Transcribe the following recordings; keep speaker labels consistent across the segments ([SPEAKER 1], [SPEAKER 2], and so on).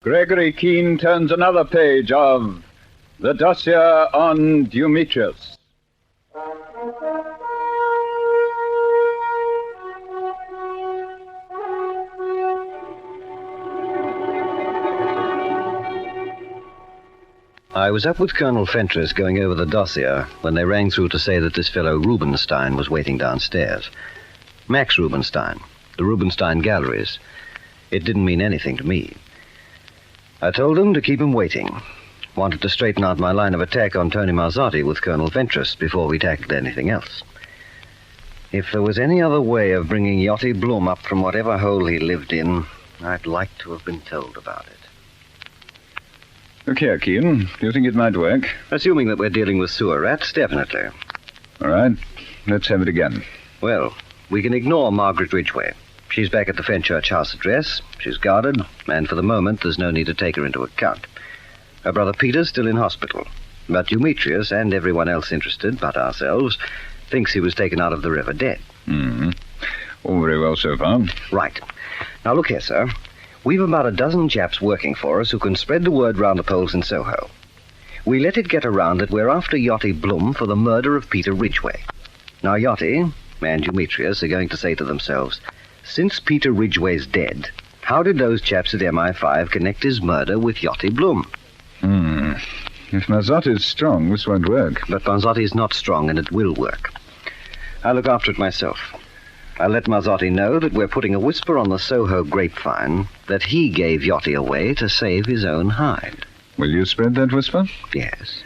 [SPEAKER 1] Gregory Keene turns another page of the Dossier on Dumetrius.
[SPEAKER 2] I was up with Colonel Fentress going over the dossier when they rang through to say that this fellow Rubinstein was waiting downstairs. Max Rubinstein, the Rubinstein Galleries. It didn't mean anything to me. I told them to keep him waiting. Wanted to straighten out my line of attack on Tony Marzotti with Colonel Fentress before we tackled anything else. If there was any other way of bringing Yachty Blum up from whatever hole he lived in, I'd like to have been told about it.
[SPEAKER 1] Look here, Keene. Do you think it might work?
[SPEAKER 2] Assuming that we're dealing with sewer rats, definitely.
[SPEAKER 1] All right. Let's have it again.
[SPEAKER 2] Well, we can ignore Margaret Ridgway. She's back at the Fenchurch House address. She's guarded, and for the moment, there's no need to take her into account. Her brother Peter's still in hospital. But Dumetrius and everyone else interested, but ourselves, thinks he was taken out of the river dead.
[SPEAKER 1] Mm-hmm. All very well so far.
[SPEAKER 2] Right. Now, look here, sir. We've about a dozen chaps working for us who can spread the word round the poles in Soho. We let it get around that we're after Yachty Blum for the murder of Peter Ridgway. Now, Yachty and Dumetrius are going to say to themselves, since Peter Ridgway's dead, how did those chaps at MI5 connect his murder with Yachty Blum?
[SPEAKER 1] If Marzotti's strong, this won't work.
[SPEAKER 2] But Marzotti's not strong, and it will work. I'll look after it myself. I'll let Marzotti know that we're putting a whisper on the Soho grapevine that he gave Yachty away to save his own hide.
[SPEAKER 1] Will you spread that whisper?
[SPEAKER 2] Yes.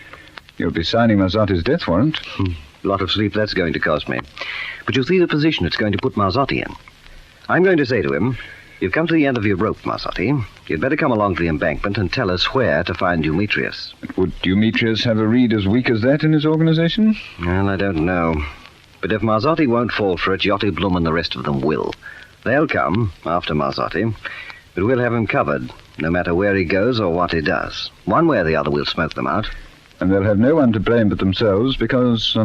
[SPEAKER 1] You'll be signing Marzotti's death warrant.
[SPEAKER 2] A lot of sleep that's going to cost me. But you see the position it's going to put Marzotti in. I'm going to say to him, you've come to the end of your rope, Marzotti. You'd better come along to the embankment and tell us where to find Dumetrius.
[SPEAKER 1] Would Dumetrius have a reed as weak as that in his organization?
[SPEAKER 2] Well, I don't know. But if Marzotti won't fall for it, Yachty Blum and the rest of them will. They'll come after Marzotti, but we'll have him covered, no matter where he goes or what he does. One way or the other, we'll smoke them out.
[SPEAKER 1] And they'll have no one to blame but themselves, because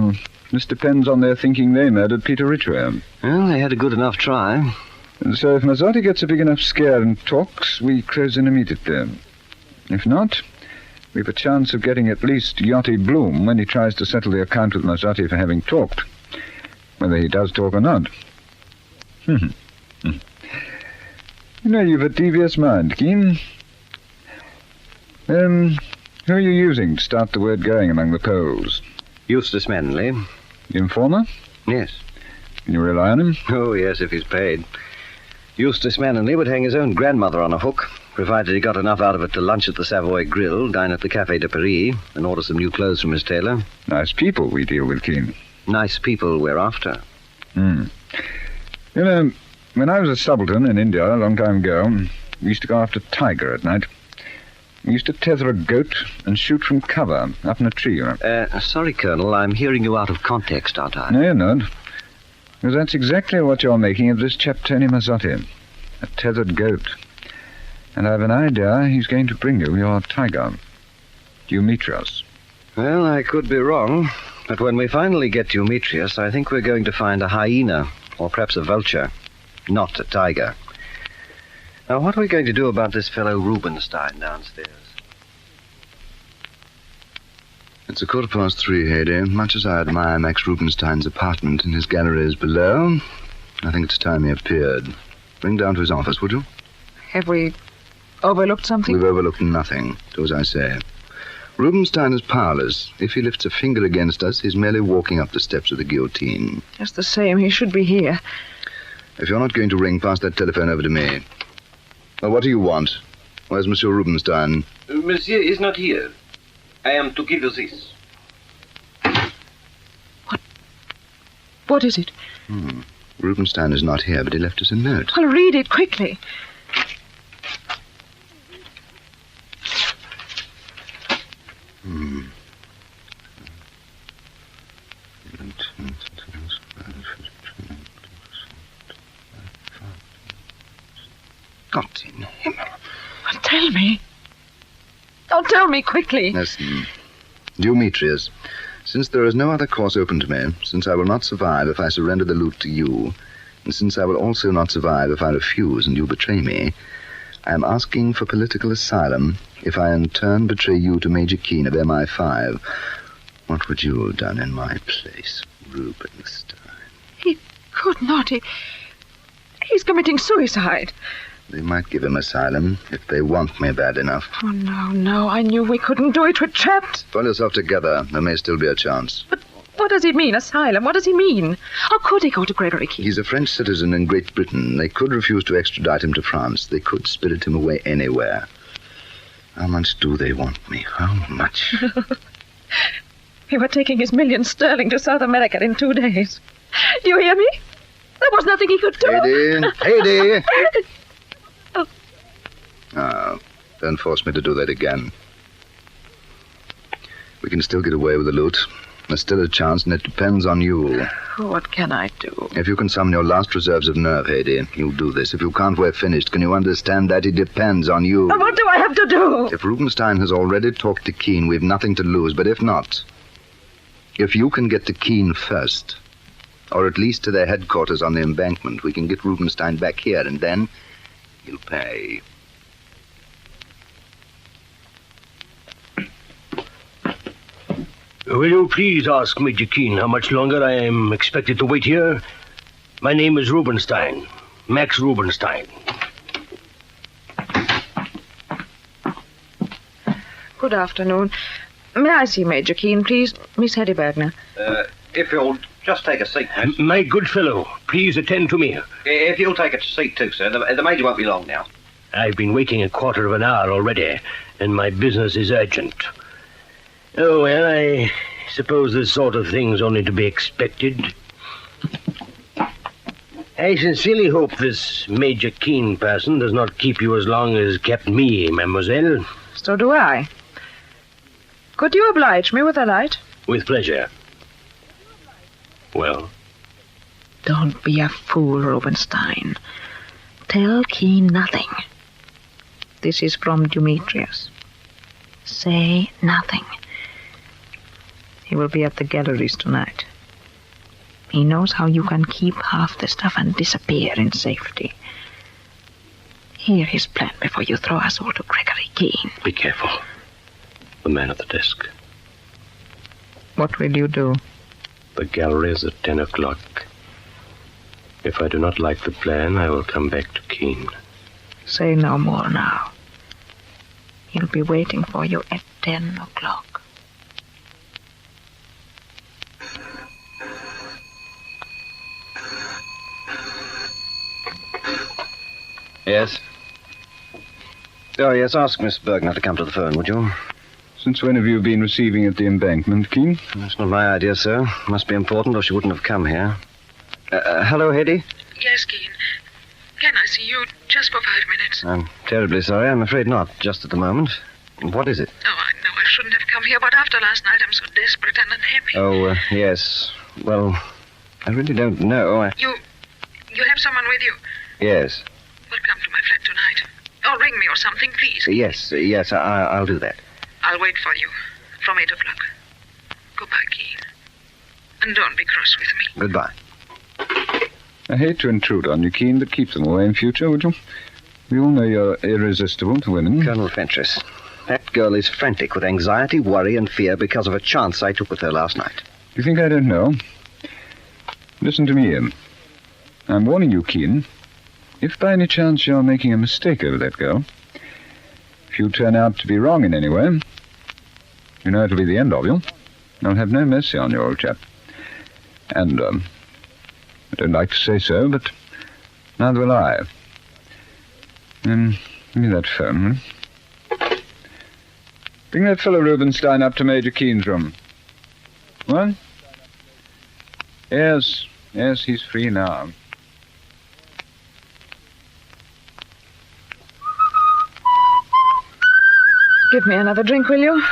[SPEAKER 1] this depends on their thinking they murdered Peter Ridgway.
[SPEAKER 2] Well, they had a good enough try.
[SPEAKER 1] And so if Marzotti gets a big enough scare and talks, we close in immediately. If not, we've a chance of getting at least Yachty Blum when he tries to settle the account with Marzotti for having talked. Whether he does talk or not. You know, you've a devious mind, Keene. Who are you using to start the word going among the Poles?
[SPEAKER 2] Eustace Manley.
[SPEAKER 1] The informer?
[SPEAKER 2] Yes.
[SPEAKER 1] Can you rely on him?
[SPEAKER 2] Oh, yes, if he's paid. Eustace Manley would hang his own grandmother on a hook, provided he got enough out of it to lunch at the Savoy Grill, dine at the Café de Paris, and order some new clothes from his tailor.
[SPEAKER 1] Nice people we deal with, Keene.
[SPEAKER 2] Nice people we're after.
[SPEAKER 1] You know, when I was a subaltern in India a long time ago, we used to go after tiger at night. We used to tether a goat and shoot from cover up in a tree, you know.
[SPEAKER 2] Sorry, Colonel, I'm hearing you out of context, aren't I?
[SPEAKER 1] No, you're not. Because that's exactly what you're making of this chap Tony Marzotti. A tethered goat. And I've an idea he's going to bring you your tiger. Dumetrius.
[SPEAKER 2] Well, I could be wrong. But when we finally get Dumetrius, I think we're going to find a hyena, or perhaps a vulture, not a tiger. Now, what are we going to do about this fellow Rubinstein downstairs?
[SPEAKER 3] It's 3:15, Haydée. Much as I admire Max Rubinstein's apartment in his galleries below, I think it's time he appeared. Ring down to his office, would you?
[SPEAKER 4] Have we overlooked something?
[SPEAKER 3] We've overlooked nothing. Do as I say. Rubinstein is powerless. If he lifts a finger against us, he's merely walking up the steps of the guillotine.
[SPEAKER 4] Just the same, he should be here.
[SPEAKER 3] If you're not going to ring, pass that telephone over to me. Well, what do you want? Where's Monsieur Rubinstein?
[SPEAKER 5] Monsieur is not here. I am to give you this.
[SPEAKER 4] What is it?
[SPEAKER 3] Rubinstein is not here, but he left us a note.
[SPEAKER 4] Well, read it quickly.
[SPEAKER 3] God in heaven.
[SPEAKER 4] Well, tell me. Oh, tell me quickly.
[SPEAKER 3] Listen. Dumetrius, since there is no other course open to me, since I will not survive if I surrender the loot to you, and since I will also not survive if I refuse and you betray me, I am asking for political asylum if I in turn betray you to Major Keene of MI5. What would you have done in my place, Rubenstein?
[SPEAKER 4] He could not. He's committing suicide.
[SPEAKER 3] They might give him asylum if they want me bad enough.
[SPEAKER 4] Oh, no. I knew we couldn't do it. We're trapped.
[SPEAKER 3] Pull yourself together. There may still be a chance.
[SPEAKER 4] But what does he mean, asylum? What does he mean? How could he go to Gregory Keene?
[SPEAKER 3] He's a French citizen in Great Britain. They could refuse to extradite him to France. They could spirit him away anywhere. How much do they want me? How much?
[SPEAKER 4] We were taking his £1,000,000 to South America in 2 days. Do you hear me? There was nothing he could do.
[SPEAKER 3] Heidi! Oh, don't force me to do that again. We can still get away with the loot. There's still a chance, and it depends on you.
[SPEAKER 4] What can I do?
[SPEAKER 3] If you can summon your last reserves of nerve, Heidi, you'll do this. If you can't, we're finished. Can you understand that? It depends on you.
[SPEAKER 4] What do I have to do?
[SPEAKER 3] If Rubenstein has already talked to Keene, we've nothing to lose. But if not, if you can get to Keene first, or at least to their headquarters on the embankment, we can get Rubenstein back here, and then you'll pay.
[SPEAKER 6] Will you please ask Major Keene how much longer I am expected to wait here? My name is Rubenstein, Max Rubenstein.
[SPEAKER 4] Good afternoon. May I see Major Keene, please? Miss Hetty Bergner.
[SPEAKER 5] If you'll just take a seat, miss.
[SPEAKER 6] My good fellow, please attend to me.
[SPEAKER 5] If you'll take a seat too, sir. The Major won't be long now.
[SPEAKER 6] I've been waiting a quarter of an hour already, and my business is urgent. Oh, well, I suppose this sort of thing's only to be expected. I sincerely hope this Major Keene person does not keep you as long as kept me, mademoiselle.
[SPEAKER 4] So do I. Could you oblige me with a light?
[SPEAKER 6] With pleasure. Well?
[SPEAKER 4] Don't be a fool, Rubenstein. Tell Keene nothing. This is from Dumetrius. Say nothing. He will be at the galleries tonight. He knows how you can keep half the stuff and disappear in safety. Hear his plan before you throw us all to Gregory Keene.
[SPEAKER 6] Be careful. The man at the desk.
[SPEAKER 4] What will you do?
[SPEAKER 6] The gallery is at 10 o'clock. If I do not like the plan, I will come back to Keene.
[SPEAKER 4] Say no more now. He'll be waiting for you at 10 o'clock.
[SPEAKER 2] Yes? Oh, yes, ask Miss Bergner to come to the phone, would you?
[SPEAKER 1] Since when have you been receiving at the embankment, Keene?
[SPEAKER 2] That's not my idea, sir. Must be important or she wouldn't have come here. Hello, Hetty?
[SPEAKER 4] Yes, Keene. Can I see you just for 5 minutes?
[SPEAKER 2] I'm terribly sorry. I'm afraid not, just at the moment. What is it?
[SPEAKER 4] Oh, I know I shouldn't have come here, but after last night I'm so desperate and unhappy.
[SPEAKER 2] Oh, yes. Well, I really don't know.
[SPEAKER 4] You have someone with you?
[SPEAKER 2] Yes.
[SPEAKER 4] Well, come to my flat tonight. Or ring me or something, please.
[SPEAKER 2] Yes, I'll do that.
[SPEAKER 4] I'll wait for you from 8 o'clock. Goodbye, Keene. And don't be cross with me.
[SPEAKER 2] Goodbye.
[SPEAKER 1] I hate to intrude on you, Keene, but keep them away in future, would you? We all know you're irresistible to women.
[SPEAKER 2] Colonel Fentress, that girl is frantic with anxiety, worry, and fear because of a chance I took with her last night.
[SPEAKER 1] You think I don't know? Listen to me, I'm warning you, Keene. If by any chance you're making a mistake over that girl, if you turn out to be wrong in any way, you know it'll be the end of you. I'll have no mercy on you, old chap. And, I don't like to say so, but neither will I. Give me that phone. Bring that fellow Rubenstein up to Major Keene's room. What? Yes, he's free now.
[SPEAKER 4] Give me another drink, will you?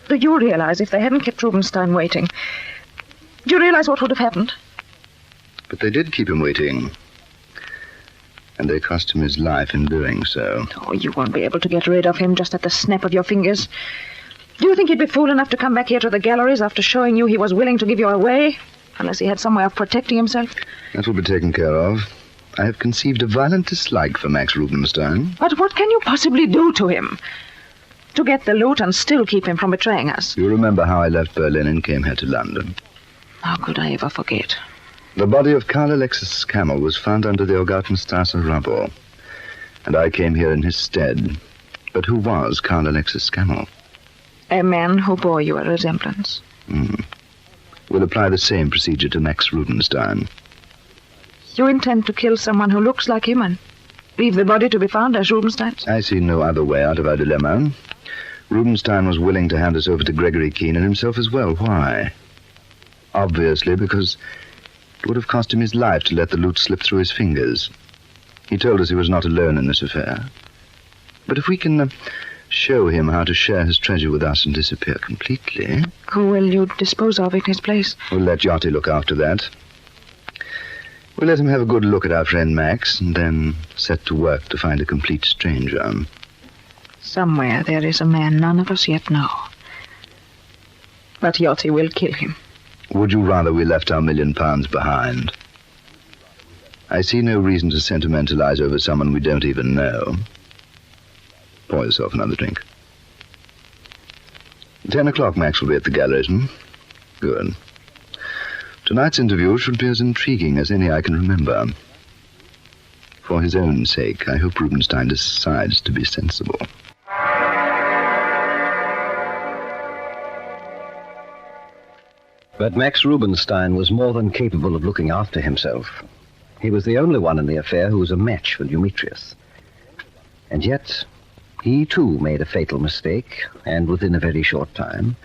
[SPEAKER 4] Do you realize if they hadn't kept Rubenstein waiting, do you realize what would have happened?
[SPEAKER 3] But they did keep him waiting. And they cost him his life in doing so.
[SPEAKER 4] Oh, you won't be able to get rid of him just at the snap of your fingers. Do you think he'd be fool enough to come back here to the galleries after showing you he was willing to give you away? Unless he had some way of protecting himself?
[SPEAKER 3] That will be taken care of. I have conceived a violent dislike for Max Rubenstein.
[SPEAKER 4] But what can you possibly do to him? To get the loot and still keep him from betraying us?
[SPEAKER 3] You remember how I left Berlin and came here to London.
[SPEAKER 4] How could I ever forget?
[SPEAKER 3] The body of Karl Alexis Scammell was found under the Ogartenstrasse rubble, and I came here in his stead. But who was Karl Alexis Scammell?
[SPEAKER 4] A man who bore you a resemblance.
[SPEAKER 3] We'll apply the same procedure to Max Rubenstein.
[SPEAKER 4] You intend to kill someone who looks like him and leave the body to be found as Rubenstein's?
[SPEAKER 3] I see no other way out of our dilemma. Rubenstein was willing to hand us over to Gregory Keene and himself as well. Why? Obviously because it would have cost him his life to let the loot slip through his fingers. He told us he was not alone in this affair. But if we can show him how to share his treasure with us and disappear completely...
[SPEAKER 4] Who will you dispose of in his place?
[SPEAKER 3] We'll let Yachty look after that. We'll let him have a good look at our friend Max, and then set to work to find a complete stranger.
[SPEAKER 4] Somewhere there is a man none of us yet know. But Yachty will kill him.
[SPEAKER 3] Would you rather we left our £1 million behind? I see no reason to sentimentalize over someone we don't even know. Pour yourself another drink. 10 o'clock, Max will be at the galleries, Good. Tonight's interview should be as intriguing as any I can remember. For his own sake, I hope Rubenstein decides to be sensible.
[SPEAKER 2] But Max Rubenstein was more than capable of looking after himself. He was the only one in the affair who was a match for Dumetrius. And yet, he too made a fatal mistake, and within a very short time.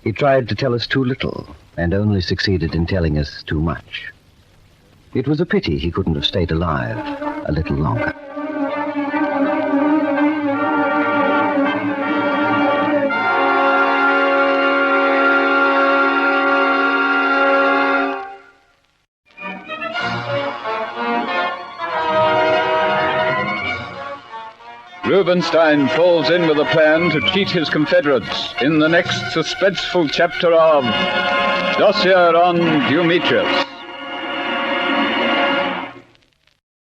[SPEAKER 2] He tried to tell us too little, and only succeeded in telling us too much. It was a pity he couldn't have stayed alive a little longer.
[SPEAKER 1] Rubenstein falls in with a plan to cheat his confederates in the next suspenseful chapter of Dossier on Dumetrius.